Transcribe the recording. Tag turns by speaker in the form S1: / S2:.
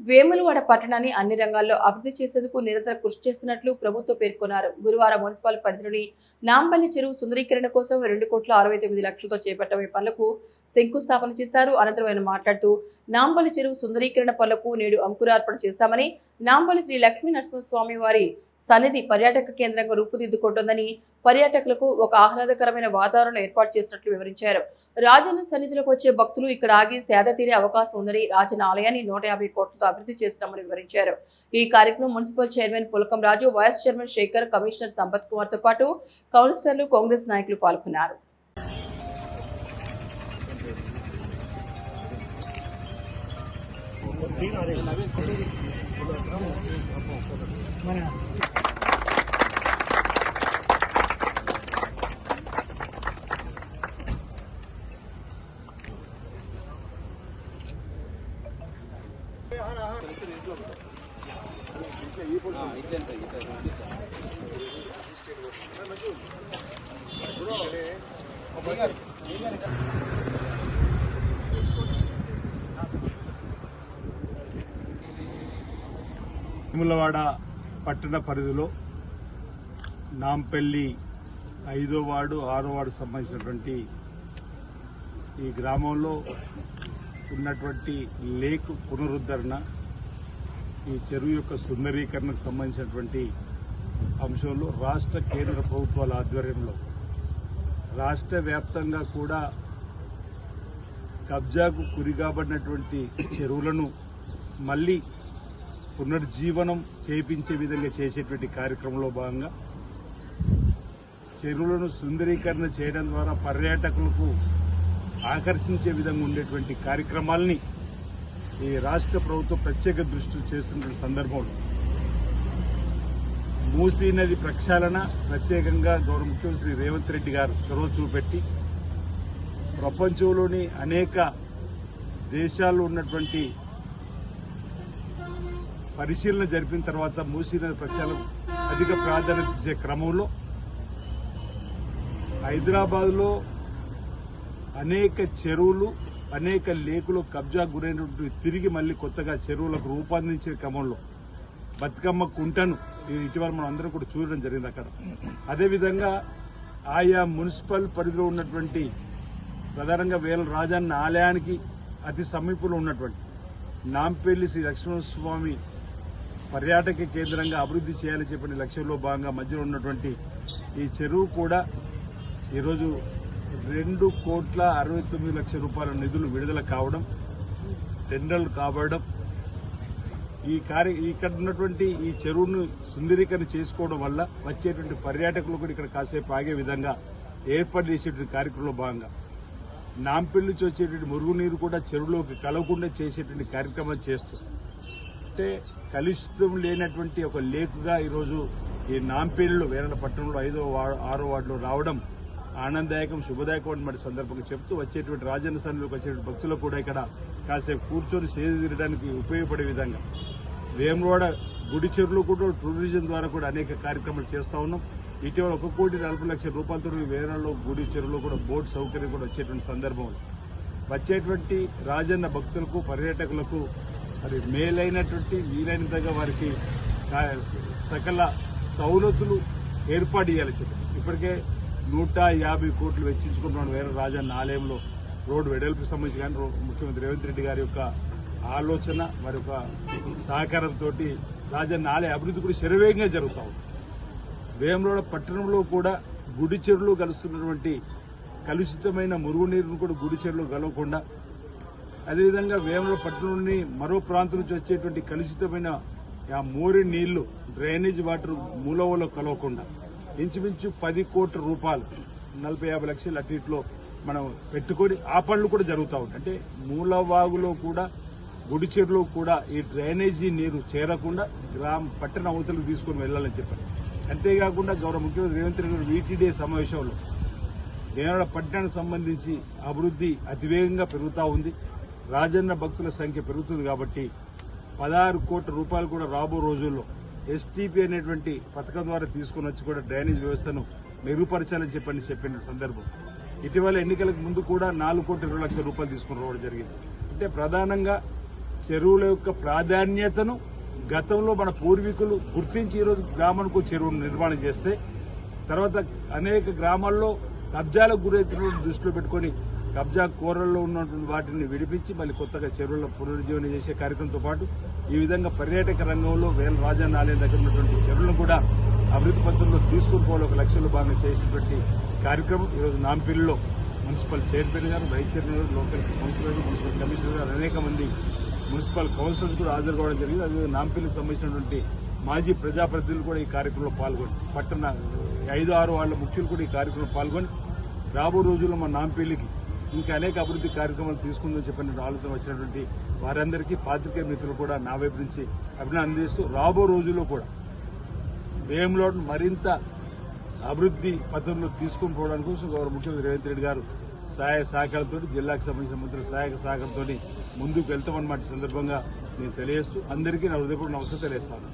S1: వేములవాడ పట్టణాన్ని అన్ని రంగాల్లో అభివృద్ధి చేసేందుకు నిరంతరం కృషి చేస్తున్నట్లు ప్రభుత్వం పేర్కొన్నారు. గురువారం మున్సిపల్ పరిధిలోని నాంపల్లి చెరువు సుందరీకరణ కోసం 2,69,00,000తో చేపట్టబోయే పనులకు శంకుస్థాపన చేశారు. అనంతరం ఆయన మాట్లాడుతూ నాంపల్లి చెరువు సుందరీకరణ పనులకు నేడు అంకురార్పణ చేస్తామని, నాంపల్లి శ్రీ లక్ష్మీ నరసింహస్వామి వారి సన్నిధి పర్యాటక కేంద్రంగా రూపుదిద్దుకుంటోందని, పర్యాటకులకు ఒక ఆహ్లాదకరమైన వాతావరణం ఏర్పాటు చేసినట్లు వివరించారు. రాజన్న సన్నిధిలోకి వచ్చే భక్తులు ఇక్కడ ఆగి సేద తీరే అవకాశం ఉందని, రాజన్న ఆలయాన్ని 150 కోట్లతో అభివృద్ధి చేస్తామని వివరించారు. ఈ కార్యక్రమం municipal chairman Pulakam Raju, vice chairman Shekhar, commissioner Sampath Kumar తో పాటు కౌన్సిలర్లు, కాంగ్రెస్ నాయకులు పాల్గొన్నారు.
S2: వేములవాడ పట్టణ పరిధిలో నాంపల్లి 5వ వార్డు 6వ వార్డు సంబంధించినటువంటి ఈ గ్రామంలో ఉన్నటువంటి లేక్ పునరుద్ధరణ, ఈ చెరువు యొక్క సుందరీకరణకు సంబంధించినటువంటి అంశంలో రాష్ట్ర కేంద్ర ప్రభుత్వాల ఆధ్వర్యంలో రాష్ట్ర వ్యాప్తంగా కూడా కబ్జాకు గురికాబడినటువంటి చెరువులను మళ్లీ పునర్జీవనం చేయించే విధంగా చేసేటువంటి కార్యక్రమంలో భాగంగా చెరువులను సుందరీకరణ చేయడం ద్వారా పర్యాటకులకు ఆకర్షించే విధంగా ఉండేటువంటి కార్యక్రమాలని ఈ రాష్ట్ర ప్రభుత్వం ప్రత్యేక దృష్టి చేస్తున్న సందర్భంలో మూసీ నది ప్రక్షాళన ప్రత్యేకంగా గౌరవ ముఖ్యమంత్రి రేవంత్ రెడ్డి గారు చొరవ చూపెట్టి ప్రపంచంలోని అనేక దేశాల్లో ఉన్నటువంటి పరిశీలన జరిపిన తర్వాత మూసీ నది ప్రక్షాళన అధిక ప్రాధాన్యత ఇచ్చే క్రమంలో హైదరాబాద్లో అనేక చెరువులు, అనేక లేకులు కబ్జా గురైనటువంటి తిరిగి మళ్లీ కొత్తగా చెరువులకు రూపొందించే క్రమంలో బతుకమ్మ కుంటను ఇటీవల మనం అందరం కూడా చూడడం జరిగింది. అక్కడ అదేవిధంగా ఆయా మున్సిపల్ పరిధిలో ఉన్నటువంటి ప్రధానంగా వేల రాజన్న ఆలయానికి అతి సమీపంలో ఉన్నటువంటి నాంపల్లి శ్రీ లక్ష్మణస్వామి పర్యాటక కేంద్రంగా అభివృద్ధి చేయాలని చెప్పిన లక్ష్యంలో భాగంగా మధ్యలో ఉన్నటువంటి ఈ చెరువు కూడా ఈరోజు 2,69,00,000 నిధులు విడుదల కావడం, టెండర్లు కాబడడం, ఇక్కడ ఉన్నటువంటి ఈ చెరువును సుందరీకరణ చేసుకోవడం వల్ల వచ్చేటువంటి పర్యాటకులు కూడా ఇక్కడ కాసేపు ఆగే విధంగా ఏర్పాటు చేసేటువంటి కార్యక్రమంలో భాగంగా నాంపల్లి నుంచి వచ్చేటువంటి మురుగునీరు కూడా చెరువులోకి కలవకుండా చేసేటువంటి కార్యక్రమం చేస్తూ అంటే కలుషితం లేనటువంటి ఒక లేకుగా ఈరోజు ఈ నాంపల్లిలో వేరల పట్టణంలో 5వ 6వ వార్డులో రావడం ఆనందదాయకం, శుభదాయకం మరి సందర్భంగా చెప్తూ వచ్చేటువంటి రాజన్న సన్నిధిలోకి వచ్చేటువంటి భక్తులకు కూడా ఇక్కడ కాసేపు కూర్చొని సేద తీరడానికి ఉపయోగపడే విధంగా వేములవాడ గుడి చెరువులు కూడా టూరిజం ద్వారా కూడా అనేక కార్యక్రమాలు చేస్తూ ఉన్నాం. ఇటీవల 1,40,00,000 వేలలో గుడి చెరువులో కూడా బోట్ సౌకర్యం కూడా వచ్చేటువంటి సందర్భంలో వచ్చేటువంటి రాజన్న భక్తులకు, పర్యాటకులకు మరి మేలైనటువంటి వీలైనంతగా వారికి సకల సౌలతులు ఏర్పాటు చేయాలని చెప్పారు. ఇప్పటికే 150 కోట్లు వెచ్చించుకుంటున్నాడు వేరే రాజన్న ఆలయంలో రోడ్డు వెడల్పుకు సంబంధించి కానీ ముఖ్యమంత్రి రేవంత్ రెడ్డి గారి యొక్క ఆలోచన మరి యొక్క సహకారంతో రాజన్న ఆలయ అభివృద్ధి కూడా శరవేగంగా జరుగుతూ ఉంది. వేములవాడ పట్టణంలో కూడా గుడి చెరువులు కలుస్తున్నటువంటి కలుషితమైన మురుగునీరును కూడా గుడి చెరువులు కలవకుండా, అదేవిధంగా వేములవాడ పట్టణంలోని మరో ప్రాంతం నుంచి వచ్చేటువంటి కలుషితమైన ఆ మోరి నీళ్లు డ్రైనేజ్ వాటర్ మూలవలో కలవకుండా ఇంచుమించు 10 కోట్ల రూపాయలు 40-50 లక్షలు అటు ఇట్లో మనం పెట్టుకొని ఆ పనులు కూడా జరుగుతూ ఉంటాయి. అంటే మూలవాగులో కూడా గుడి చెరువులో కూడా ఈ డ్రైనేజీ నీరు చేరకుండా పట్టణ అవతలకు తీసుకుని వెళ్లాలని చెప్పారు. అంతేకాకుండా గౌరవ ముఖ్యమంత్రి రేవంత్ రెడ్డి వీటీడీ సమావేశంలో వేములవాడ పట్టణానికి సంబంధించి అభివృద్ధి అతివేగంగా పెరుగుతూ ఉంది. రాజన్న భక్తుల సంఖ్య పెరుగుతుంది కాబట్టి 16 కోట్ల రూపాయలు కూడా రాబో రోజుల్లో ఎస్టీపీ అనేటువంటి పథకం ద్వారా తీసుకుని వచ్చి కూడా డ్రైనేజ్ వ్యవస్థను మెరుగుపరచాలని చెప్పిన సందర్భం. ఇటీవల ఎన్నికలకు ముందు కూడా 4,20,00,000 రూపాయలు తీసుకుని రావడం జరిగింది. అంటే ప్రధానంగా చెరువుల యొక్క ప్రాధాన్యతను గతంలో మన పూర్వీకులు గుర్తించి ఈరోజు గ్రామానికి ఒక చెరువును నిర్మాణం చేస్తే తర్వాత అనేక గ్రామాల్లో కబ్జాలకు గురైతున్న దృష్టిలో పెట్టుకొని కబ్జా కూరల్లో ఉన్నటువంటి వాటిని విడిపించి మళ్ళీ కొత్తగా చెరువుల పునరుజ్జీవనం చేసే కార్యక్రమంతో పాటు ఈ విధంగా పర్యాటక రంగంలో వేల రాజన్న ఆలయం దగ్గర ఉన్నటువంటి చెరువులను కూడా అభివృద్ధి పత్రంలో తీసుకుని పోవడం ఒక లక్ష్యంలో భాగంగా చేసినటువంటి కార్యక్రమం ఈరోజు నాంపల్లిలో మున్సిపల్ చైర్మన్ గారు వైస్ చైర్మన్ గారు లోకల్ కౌన్సిలర్ మున్సిపల్ కమిషనర్ గారు అనేక మంది మున్సిపల్ కౌన్సిలర్స్ కూడా హాజరు కావడం జరిగింది. అదే నాంపల్లికి సంబంధించినటువంటి మాజీ ప్రజాప్రతినిధులు కూడా ఈ కార్యక్రమంలో పాల్గొని పట్టణ 5-6 వాళ్ళ ముఖ్యులు కూడా ఈ కార్యక్రమంలో పాల్గొని రాబో రోజుల్లో మన నాంపల్లికి ఇంకా అనేక అభివృద్ధి కార్యక్రమాలు తీసుకుందని చెప్పిన ఆలోచన వచ్చినటువంటి వారందరికీ పాత్రికేయ మిత్రులు కూడా నా వైపు నుంచి అభినందిస్తూ రాబో రోజుల్లో కూడా వేములవాడను మరింత అభివృద్ధి పథంలో తీసుకుని పోవడానికి కోసం గౌరవ ముఖ్యమంత్రి రేవంత్ రెడ్డి గారు సహాయ సహకారాలతో జిల్లాకు సంబంధించిన మంత్రుల సహాయక సహకారంతో ముందుకు వెళ్తామన్నమాట సందర్భంగా నేను తెలియజేస్తూ అందరికీ నా హృదయపూర్వక నమస్కారం తెలియజేస్తాను.